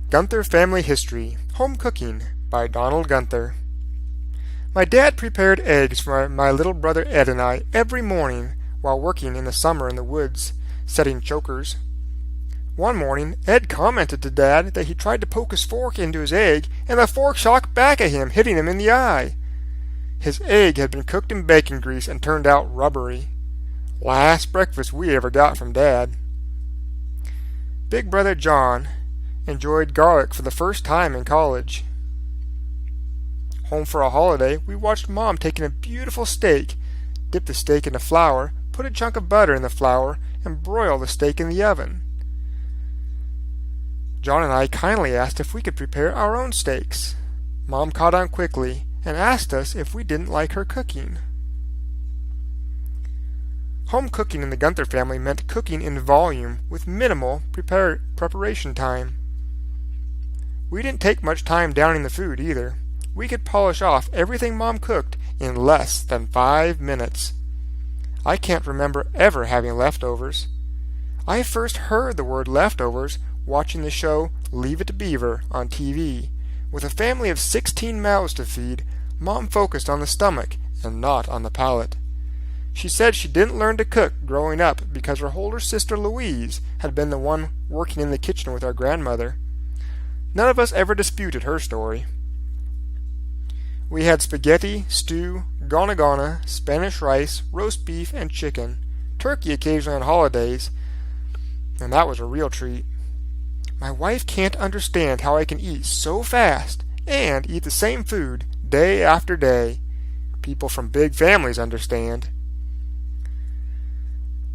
Guenther Family History HomeCooking by Donald Guenther. My dad prepared eggs for my little brother Ed and I every morning while working in the summer in the woods, setting chokers. One morning, Ed commented to Dad that he tried to poke his fork into his egg and the fork shot back at him, hitting him in the eye. His egg had been cooked in bacon grease and turned out rubbery. Last breakfast we ever got from Dad. Big brother John enjoyed garlic for the first time in college. Home for a holiday, we watched Mom taking a beautiful steak, dip the steak into flour, put a chunk of butter in the flour, and broil the steak in the oven. John and I kindly asked if we could prepare our own steaks. Mom caught on quickly and asked us if we didn't like her cooking. Home cooking in the Guenther family meant cooking in volume with minimal preparation time. We didn't take much time downing the food either. We could polish off everything Mom cooked in less than 5 minutes. I can't remember ever having leftovers. I first heard the word leftovers watching the show Leave It to Beaver on TV. With a family of 16 mouths to feed, Mom focused on the stomach and not on the palate. She said she didn't learn to cook growing up because her older sister Louise had been the one working in the kitchen with our grandmother. None of us ever disputed her story. We had spaghetti, stew, gona, Spanish rice, roast beef, and chicken, turkey occasionally on holidays, and that was a real treat. My wife can't understand how I can eat so fast and eat the same food day after day. People from big families understand.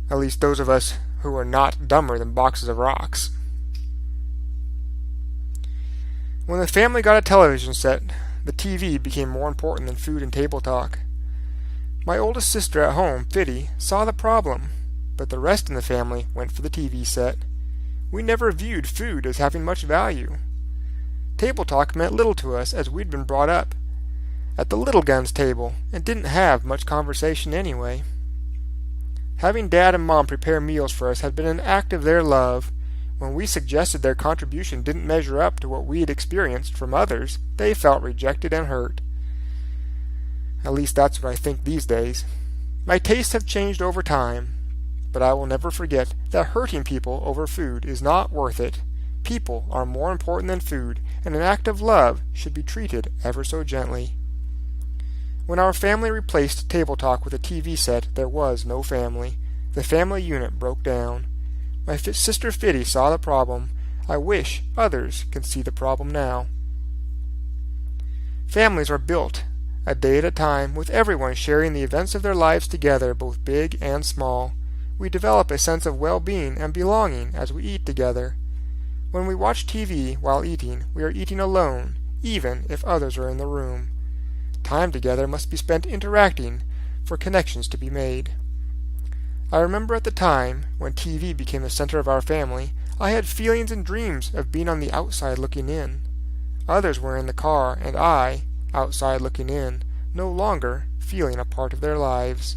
At least those of us who are not dumber than boxes of rocks. When the family got a television set, the TV became more important than food and table talk. My oldest sister at home, Fitty, saw the problem, but the rest in the family went for the TV set. We never viewed food as having much value. Table talk meant little to us as we'd been brought up at the little guns table and didn't have much conversation anyway. Having Dad and Mom prepare meals for us had been an act of their love. When we suggested their contribution didn't measure up to what we had experienced from others, they felt rejected and hurt. At least that's what I think these days. My tastes have changed over time, but I will never forget that hurting people over food is not worth it. People are more important than food, and an act of love should be treated ever so gently. When our family replaced table talk with a TV set, there was no family. The family unit broke down. My sister Fitty saw the problem. I wish others could see the problem now. Families are built a day at a time, with everyone sharing the events of their lives together, both big and small. We develop a sense of well-being and belonging as we eat together. When we watch TV while eating, we are eating alone, even if others are in the room. Time together must be spent interacting for connections to be made. I remember at the time, when TV became the center of our family, I had feelings and dreams of being on the outside looking in. Others were in the car, and I, outside looking in, no longer feeling a part of their lives.